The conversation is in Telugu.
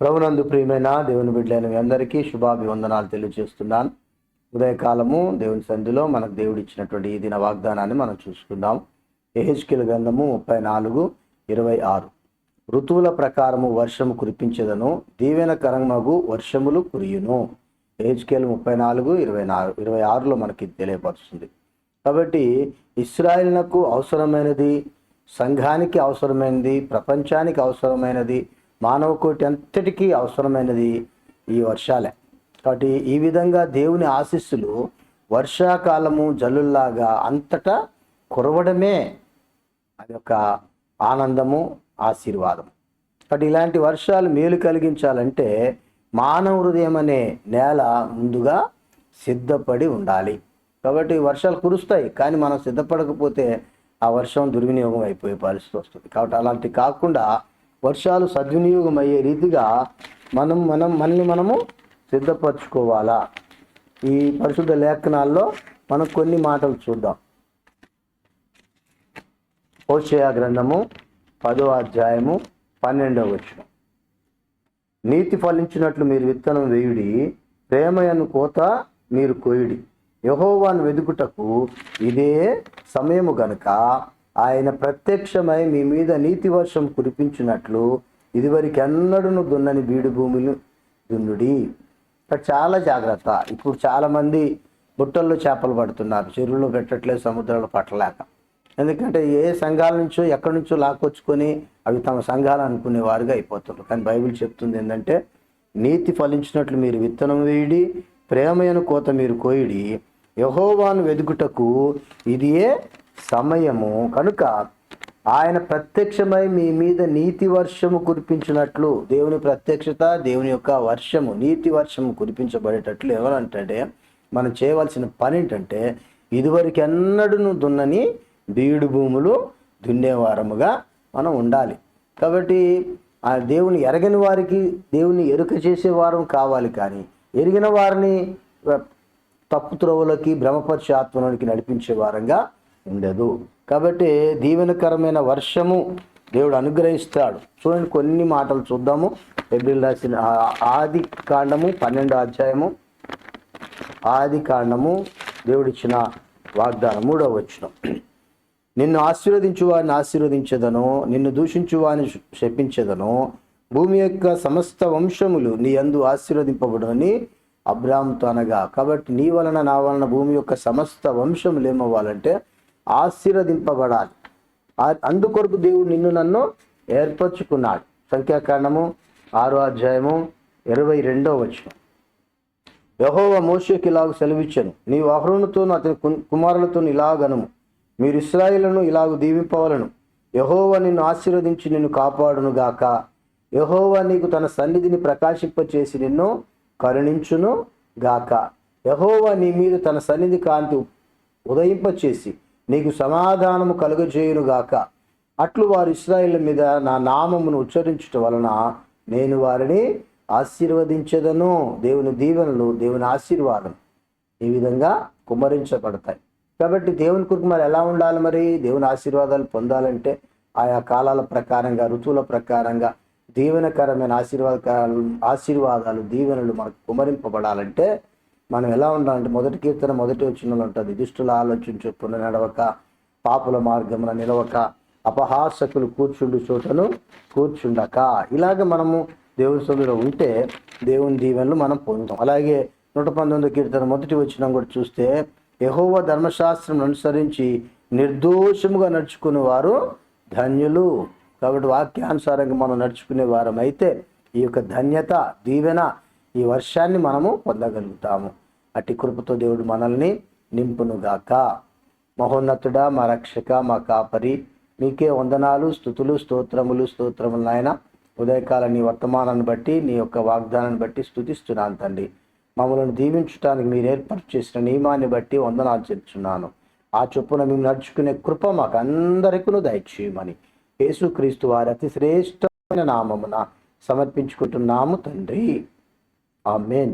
ప్రభునందు ప్రియమైన దేవుని బిడ్డలైన మీ అందరికీ శుభాభివందనాలు తెలియజేస్తున్నాను. ఉదయకాలము దేవుని సంధిలో మనకు దేవుడు ఇచ్చినటువంటి ఈ దిన వాగ్దానాన్ని మనం చూసుకుందాం. యెహెజ్కేలు గ్రంథము 34:26. ఋతువుల ప్రకారము వర్షము కురిపించదను, దీవెనకరమగు వర్షములు కురియును. యెహెజ్కేలు 34:26లో మనకి తెలియపరుస్తుంది. కాబట్టి ఇశ్రాయేలునకు అవసరమైనది, సంఘానికి అవసరమైనది, ప్రపంచానికి అవసరమైనది, మానవ కోటి అంతటికీ అవసరమైనది ఈ వర్షాలే. కాబట్టి ఈ విధంగా దేవుని ఆశీస్సులు వర్షాకాలము జల్లుల్లాగా అంతటా కురవడమే అది ఒక ఆనందము, ఆశీర్వాదం. కాబట్టి ఇలాంటి వర్షాలు మేలు కలిగించాలంటే మానవ హృదయం అనే నేల ముందుగా సిద్ధపడి ఉండాలి. కాబట్టి వర్షాలు కురుస్తాయి, కానీ మనం సిద్ధపడకపోతే ఆ వర్షం దుర్వినియోగం అయిపోయే పరిస్థితి వస్తుంది. కాబట్టి అలాంటి కాకుండా వర్షాలు సద్వినియోగం అయ్యే రీతిగా మనము సిద్ధపరచుకోవాలా. ఈ పరిశుద్ధ లేఖనాల్లో మనం కొన్ని మాటలు చూద్దాం. హోషేయ గ్రంథము 10వ అధ్యాయము 12వ వచనం. నీతి ఫలించినట్లు మీరు విత్తనం వేయుడి, ప్రేమయను కోత మీరు కోయుడి. యెహోవాను వెదుకుటకు ఇదే సమయము గనుక ఆయన ప్రత్యక్షమై మీ మీద నీతి వర్షం కురిపించినట్లు ఇదివరకు ఎన్నడూను దున్నని బీడు భూమిని దున్నుడి. చాలా జాగ్రత్త. ఇప్పుడు చాలామంది బుట్టల్లో చేపలు పడుతున్నారు, చెరువులో పెట్టట్లేదు, సముద్రాలు పట్టలేక. ఎందుకంటే ఏ సంఘాల నుంచో ఎక్కడి నుంచో లాక్కొచ్చుకొని అవి తమ సంఘాలు అనుకునేవారుగా అయిపోతున్నారు. కానీ బైబిల్ చెప్తుంది ఏంటంటే, నీతి ఫలించినట్లు మీరు విత్తనం వేయుడి, ప్రేమయను కోత మీరు కోయుడి. యెహోవాను వెదుకుటకు ఇదే సమయము కనుక ఆయన ప్రత్యక్షమై మీ మీద నీతి వర్షము కురిపించినట్లు. దేవుని ప్రత్యక్షత, దేవుని యొక్క వర్షము, నీతి వర్షము కురిపించబడేటట్లు ఎవరంటే మనం చేయవలసిన పని ఏంటంటే, ఇదివరకు ఎన్నడూను దున్నని బీడు భూములు దున్నేవారముగా మనం ఉండాలి. కాబట్టి ఆ దేవుని ఎరగని వారికి దేవుని ఎరుక చేసేవారం కావాలి, కానీ ఎరిగిన వారిని తప్పు త్రోవలోకి, భ్రమపరిచే ఆత్మలోనికి నడిపించే వారంగా ఉండదు. కాబట్టి దీవెనకరమైన వర్షము దేవుడు అనుగ్రహిస్తాడు. చూడండి, కొన్ని మాటలు చూద్దాము. హెబ్రీయులకు రాసిన ఆది కాండము 12వ అధ్యాయము, ఆది కాండము దేవుడిచ్చిన వాగ్దానం 3వ వచనం. నిన్ను ఆశీర్వదించు వారిని ఆశీర్వదించదను, నిన్ను దూషించు వారిని శపించదను. భూమి యొక్క సమస్త వంశములు నీ యందు ఆశీర్వదింపబడని అబ్రాహాముతో అనగా. కాబట్టి నీ వలన, నా వలన భూమి యొక్క సమస్త వంశములు ఏమవ్వాలంటే ఆశీర్వదింపబడాలి. అందుకొరకు దేవుడు నిన్ను నన్ను ఏర్పరచుకున్నాడు. సంఖ్యాకాండము 6వ అధ్యాయము 22వ వచనం. యెహోవా మోషేకి ఇలాగ సెలవిచ్చెను, నీవు అహరోనుతోను అతని కుమారులతోను ఇలాగనుము, మీరు ఇశ్రాయేలును ఇలాగ దీవింపవలను. యెహోవా నిన్ను ఆశీర్వదించి నిన్ను కాపాడును గాక. యెహోవా నీకు తన సన్నిధిని ప్రకాశింపచేసి నిన్ను కరుణించును గాక. యెహోవా నీ మీద తన సన్నిధి కాంతి ఉదయింపచేసి నీకు సమాధానము కలుగజేయును గాక. అట్లు వారు ఇశ్రాయేలు మీద నా నామమును ఉచ్చరించుట వలన నేను వారిని ఆశీర్వదించదను. దేవుని దీవెనలు, దేవుని ఆశీర్వాదం ఈ విధంగా కుమ్మరించబడతాయి. కాబట్టి దేవుని కొరకు మరి ఎలా ఉండాలి? మరి దేవుని ఆశీర్వాదాలు పొందాలంటే ఆయా కాలాల ప్రకారంగా, ఋతువుల ప్రకారంగా దీవెనకరమైన ఆశీర్వాదాలు, దీవెనలు మనకు కుమరింపబడాలంటే మనం ఎలా ఉండాలంటే, 1 కీర్తన 1వ వచనంలో ఉంటుంది, దుష్టుల ఆలోచన చొప్పున నడవక, పాపుల మార్గమున నిలవక, అపహాసకులు కూర్చుండు చోటను కూర్చుండక. ఇలాగ మనము దేవుని సన్నిధిలో ఉంటే దేవుని దీవెనలు మనం పొందుతాం. అలాగే 119వ కీర్తన 1వ వచనం కూడా చూస్తే, యెహోవా ధర్మశాస్త్రం అనుసరించి నిర్దోషముగా నడుచుకునే వారు ధన్యులు. కాబట్టి వాక్యానుసారంగా మనం నడుచుకునే వారం అయితే ఈ యొక్క ధన్యత, దీవెన, ఈ వర్షాన్ని మనము పొందగలుగుతాము. అట్టి కృపతో దేవుడు మనల్ని నింపునుగాక. మహోన్నతుడా, మా రక్షక, మా కాపరి, మీకే వందనాలు, స్తుతులు, స్తోత్రములు నాయన. ఉదయకాల నీ వర్తమానాన్ని బట్టి, నీ యొక్క వాగ్దానాన్ని బట్టి స్తుతిస్తున్నాను తండ్రి. మమ్మల్ని దీవించడానికి మీరు ఏర్పాటు చేసిన నియమాన్ని బట్టి వందనాలు చెప్తున్నాను. ఆ చొప్పున మేము నడుచుకునే కృప మాకు అందరికీ దయచేయమని యేసుక్రీస్తు వారి అతి శ్రేష్టమైన నామమున సమర్పించుకుంటున్నాము తండ్రి. ఆమేన్.